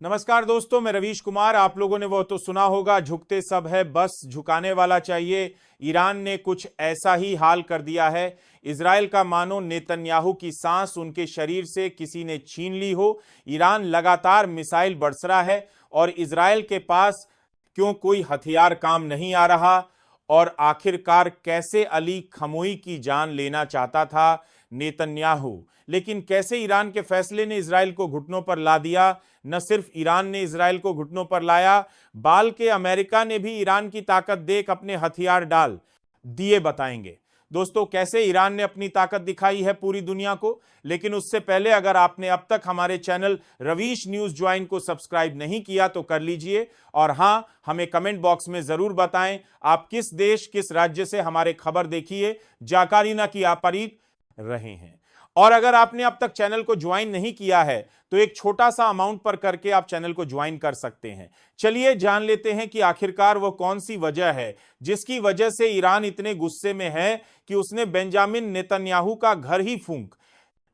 नमस्कार दोस्तों, मैं रवीश कुमार। आप लोगों ने वो तो सुना होगा, झुकते सब है बस झुकाने वाला चाहिए। ईरान ने कुछ ऐसा ही हाल कर दिया है। इजराइल का मानो नेतन्याहू की सांस उनके शरीर से किसी ने छीन ली हो। ईरान लगातार मिसाइल बरस है और इजराइल के पास क्यों कोई हथियार काम नहीं आ रहा। और आखिरकार कैसे अली खमोई की जान लेना चाहता था नेतन्याहू, लेकिन कैसे ईरान के फैसले ने इजराइल को घुटनों पर ला दिया। न सिर्फ ईरान ने इजराइल को घुटनों पर लाया, बल्कि अमेरिका ने भी ईरान की ताकत देख अपने हथियार डाल दिए। बताएंगे दोस्तों कैसे ईरान ने अपनी ताकत दिखाई है पूरी दुनिया को। लेकिन उससे पहले अगर आपने अब तक हमारे चैनल रवीश न्यूज ज्वाइन को सब्सक्राइब नहीं किया तो कर लीजिए। और हां, हमें कमेंट बॉक्स में जरूर बताएं आप किस देश किस राज्य से हमारे खबर देखिए जाकारीना की आपारी रहे हैं। और अगर आपने अब तक चैनल को ज्वाइन नहीं किया है तो एक छोटा सा अमाउंट पर करके आप चैनल को ज्वाइन कर सकते हैं। चलिए जान लेते हैं कि आखिरकार वो कौन सी वजह है जिसकी वजह से ईरान इतने गुस्से में है कि उसने बेंजामिन नेतन्याहू का घर ही फूंक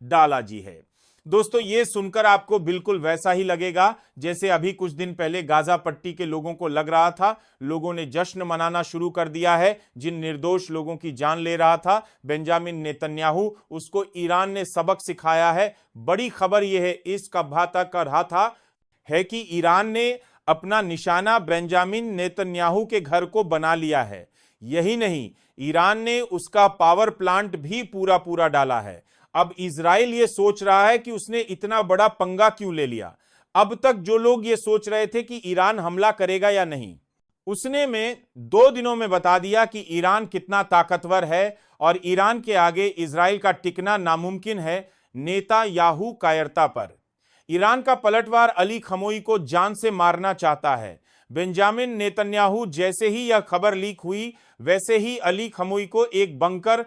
डाला जी है। दोस्तों ये सुनकर आपको बिल्कुल वैसा ही लगेगा जैसे अभी कुछ दिन पहले गाजा पट्टी के लोगों को लग रहा था। लोगों ने जश्न मनाना शुरू कर दिया है जिन निर्दोष लोगों की जान ले रहा था बेंजामिन नेतन्याहू, उसको ईरान ने सबक सिखाया है। बड़ी खबर यह है इस कब्बाता कर रहा था है कि ईरान ने अपना निशाना बेंजामिन नेतन्याहू के घर को बना लिया है। यही नहीं, ईरान ने उसका पावर प्लांट भी पूरा पूरा डाला है। अब इजराइल ये सोच रहा है कि उसने इतना बड़ा पंगा क्यों ले लिया। अब तक जो लोग ये सोच रहे थे कि ईरान हमला करेगा या नहीं, उसने में 2 दिनों में बता दिया कि ईरान कितना ताकतवर है और ईरान के आगे इजराइल का टिकना नामुमकिन है नेतन्याहू कायरता पर। ईरान का पलटवार अली खमोई को जान से मारना चाहता है। बेंजामिन नेतन्याहू जैसे ही यह खबर लीक हुई वैसे ही अली खमोई को एक बंकर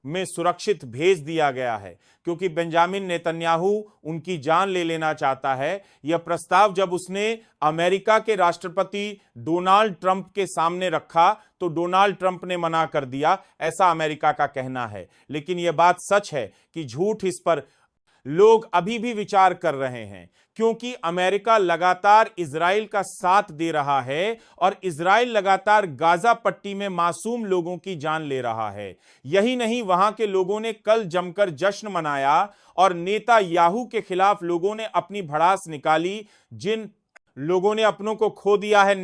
में सुरक्षित भेज दिया गया है, क्योंकि बेंजामिन नेतन्याहू उनकी जान ले लेना चाहता है। यह प्रस्ताव जब उसने अमेरिका के राष्ट्रपति डोनाल्ड ट्रंप के सामने रखा तो डोनाल्ड ट्रंप ने मना कर दिया, ऐसा अमेरिका का कहना है। लेकिन यह बात सच है कि झूठ इस पर लोग अभी भी विचार कर रहे हैं, क्योंकि अमेरिका लगातार इजराइल का साथ दे रहा है और इजराइल लगातार गाजा पट्टी में मासूम लोगों की जान ले रहा है। यही नहीं, वहां के लोगों ने कल जमकर जश्न मनाया और नेतन्याहू के खिलाफ लोगों ने अपनी भड़ास निकाली। जिन लोगों ने अपनों को खो दिया है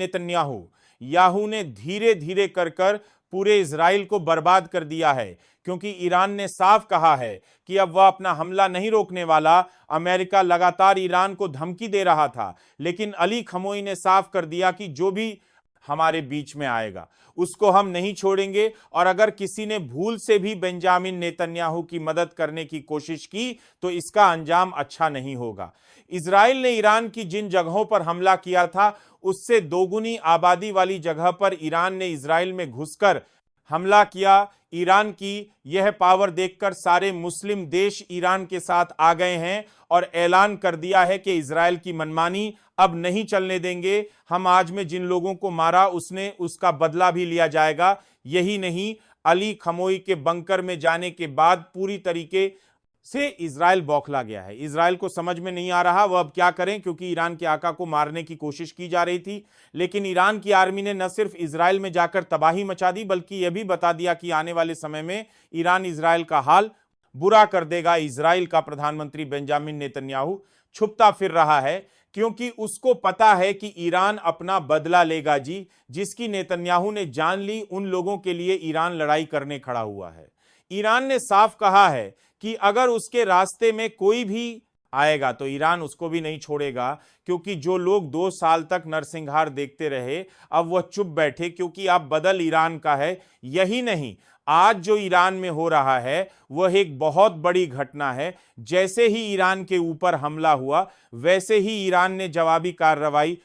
याहू ने धीरे धीरे कर पूरे इजराइल को बर्बाद कर दिया है, क्योंकि ईरान ने साफ कहा है कि अब वह अपना हमला नहीं रोकने वाला। अमेरिका लगातार ईरान को धमकी दे रहा था, लेकिन अली खमोई ने साफ कर दिया कि जो भी हमारे बीच में आएगा उसको हम नहीं छोड़ेंगे। और अगर किसी ने भूल से भी बेंजामिन नेतन्याहू की मदद करने की कोशिश की तो इसका अंजाम अच्छा नहीं होगा। इजराइल ने ईरान की जिन जगहों पर हमला किया था उससे दोगुनी आबादी वाली जगह पर ईरान ने इजराइल में घुसकर हमला किया। ईरान की यह पावर देखकर सारे मुस्लिम देश ईरान के साथ आ गए हैं और ऐलान कर दिया है कि इजराइल की मनमानी अब नहीं चलने देंगे। हम आज में जिन लोगों को मारा उसका बदला भी लिया जाएगा। यही नहीं, अली खमोई के बंकर में जाने के बाद पूरी तरीके से इजराइल बौखला गया है। इजराइल को समझ में नहीं आ रहा वह अब क्या करें, क्योंकि ईरान के आका को मारने की कोशिश की जा रही थी। लेकिन ईरान की आर्मी ने न सिर्फ इजराइल में जाकर तबाही मचा दी, बल्कि यह भी बता दिया कि आने वाले समय में ईरान इजराइल का हाल बुरा कर देगा। इजराइल का प्रधानमंत्री बेंजामिन नेतन्याहू छुपता फिर रहा है, क्योंकि उसको पता है कि ईरान अपना बदला लेगा जी। जिसकी नेतन्याहू ने जान ली, उन लोगों के लिए ईरान लड़ाई करने खड़ा हुआ है। ईरान ने साफ कहा है कि अगर उसके रास्ते में कोई भी आएगा तो ईरान उसको भी नहीं छोड़ेगा, क्योंकि जो लोग 2 साल तक नरसंहार देखते रहे अब वह चुप बैठे, क्योंकि अब बदल ईरान का है। यही नहीं, आज जो ईरान में हो रहा है वह एक बहुत बड़ी घटना है। जैसे ही ईरान के ऊपर हमला हुआ वैसे ही ईरान ने जवाबी कार्रवाई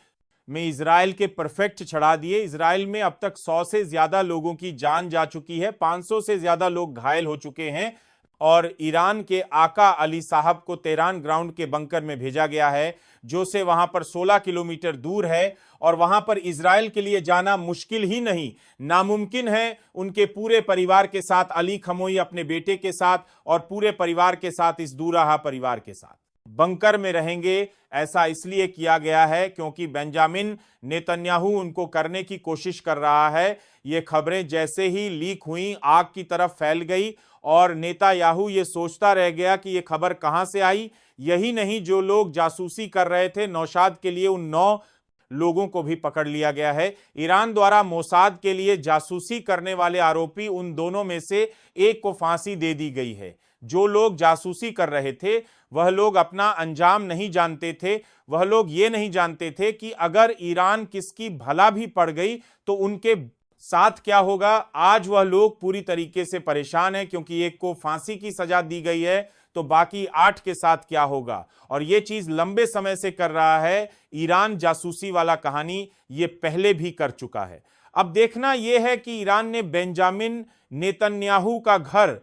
में इजराइल के परफेक्ट चढ़ा दिए। इजराइल में अब तक 100 से ज्यादा लोगों की जान जा चुकी है, 500 से ज्यादा लोग घायल हो चुके हैं और ईरान के आका अली साहब को तेहरान ग्राउंड के बंकर में भेजा गया है, जो से वहां पर 16 किलोमीटर दूर है। और वहां पर इजराइल के लिए जाना मुश्किल ही नहीं, नामुमकिन है। उनके पूरे परिवार के साथ, अली खमोई अपने बेटे के साथ और पूरे परिवार के साथ, इस दूरहा परिवार के साथ बंकर में रहेंगे। ऐसा इसलिए किया गया है क्योंकि बेंजामिन नेतन्याहू उनको करने की कोशिश कर रहा है। ये खबरें जैसे ही लीक हुई आग की तरफ फैल गई और नेतन्याहू ये सोचता रह गया कि ये खबर कहां से आई। यही नहीं, जो लोग जासूसी कर रहे थे नौशाद के लिए, उन 9 लोगों को भी पकड़ लिया गया है। ईरान द्वारा मोसाद के लिए जासूसी करने वाले आरोपी उन दोनों में से एक को फांसी दे दी गई है। जो लोग जासूसी कर रहे थे वह लोग अपना अंजाम नहीं जानते थे। वह लोग ये नहीं जानते थे कि अगर ईरान किसकी भला भी पड़ गई तो उनके साथ क्या होगा। आज वह लोग पूरी तरीके से परेशान हैं क्योंकि एक को फांसी की सजा दी गई है, तो बाकी 8 के साथ क्या होगा। और यह चीज लंबे समय से कर रहा है ईरान। जासूसी वाला कहानी ये पहले भी कर चुका है। अब देखना यह है कि ईरान ने बेंजामिन नेतन्याहू का घर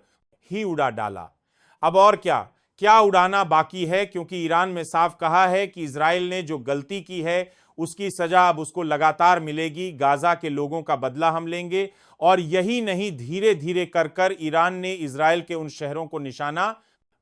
ही उड़ा डाला। अब और क्या क्या उड़ाना बाकी है, क्योंकि ईरान में साफ कहा है कि इजराइल ने जो गलती की है उसकी सजा अब उसको लगातार मिलेगी। गाजा के लोगों का बदला हम लेंगे। और यही नहीं, धीरे धीरे कर कर ईरान ने इजराइल के उन शहरों को निशाना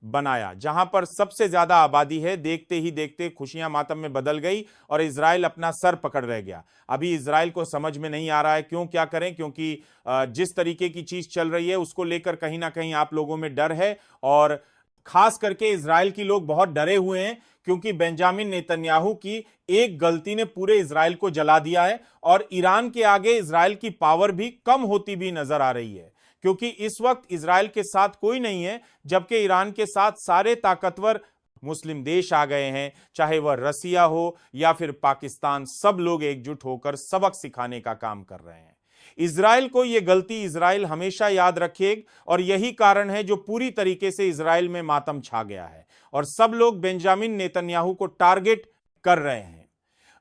बनाया जहां पर सबसे ज्यादा आबादी है। देखते ही देखते खुशियां मातम में बदल गई और इजराइल अपना सर पकड़ रह गया। अभी इजराइल को समझ में नहीं आ रहा है क्यों क्या करें, क्योंकि जिस तरीके की चीज चल रही है उसको लेकर कहीं ना कहीं आप लोगों में डर है। और खास करके इजराइल की लोग बहुत डरे हुए हैं क्योंकि बेंजामिन नेतन्याहू की एक गलती ने पूरे इजराइल को जला दिया है और ईरान के आगे इजराइल की पावर भी कम होती भी नजर आ रही है। क्योंकि इस वक्त इजराइल के साथ कोई नहीं है, जबकि ईरान के साथ सारे ताकतवर मुस्लिम देश आ गए हैं, चाहे वह रसिया हो या फिर पाकिस्तान। सब लोग एकजुट होकर सबक सिखाने का काम कर रहे हैं। इजराइल को यह गलती इजराइल हमेशा याद रखेगा और यही कारण है जो पूरी तरीके से इजराइल में मातम छा गया है और सब लोग बेंजामिन नेतन्याहू को टारगेट कर रहे हैं।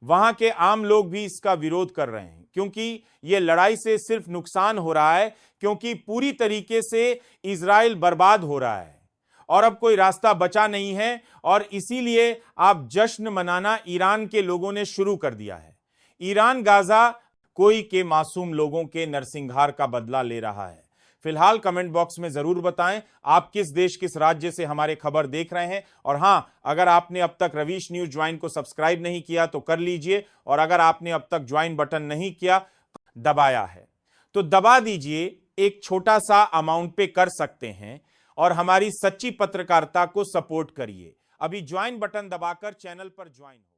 वहां के आम लोग भी इसका विरोध कर रहे हैं क्योंकि यह लड़ाई से सिर्फ नुकसान हो रहा है, क्योंकि पूरी तरीके से इजराइल बर्बाद हो रहा है और अब कोई रास्ता बचा नहीं है। और इसीलिए आप जश्न मनाना ईरान के लोगों ने शुरू कर दिया है। ईरान गाजा कोई के मासूम लोगों के नरसंहार का बदला ले रहा है। फिलहाल कमेंट बॉक्स में जरूर बताएं आप किस देश किस राज्य से हमारे खबर देख रहे हैं। और हां, अगर आपने अब तक रवीश न्यूज ज्वाइन को सब्सक्राइब नहीं किया तो कर लीजिए, और अगर आपने अब तक ज्वाइन बटन नहीं किया दबाया है तो दबा दीजिए। एक छोटा सा अमाउंट पे कर सकते हैं और हमारी सच्ची पत्रकारिता को सपोर्ट करिए। अभी ज्वाइन बटन दबाकर चैनल पर ज्वाइन हो।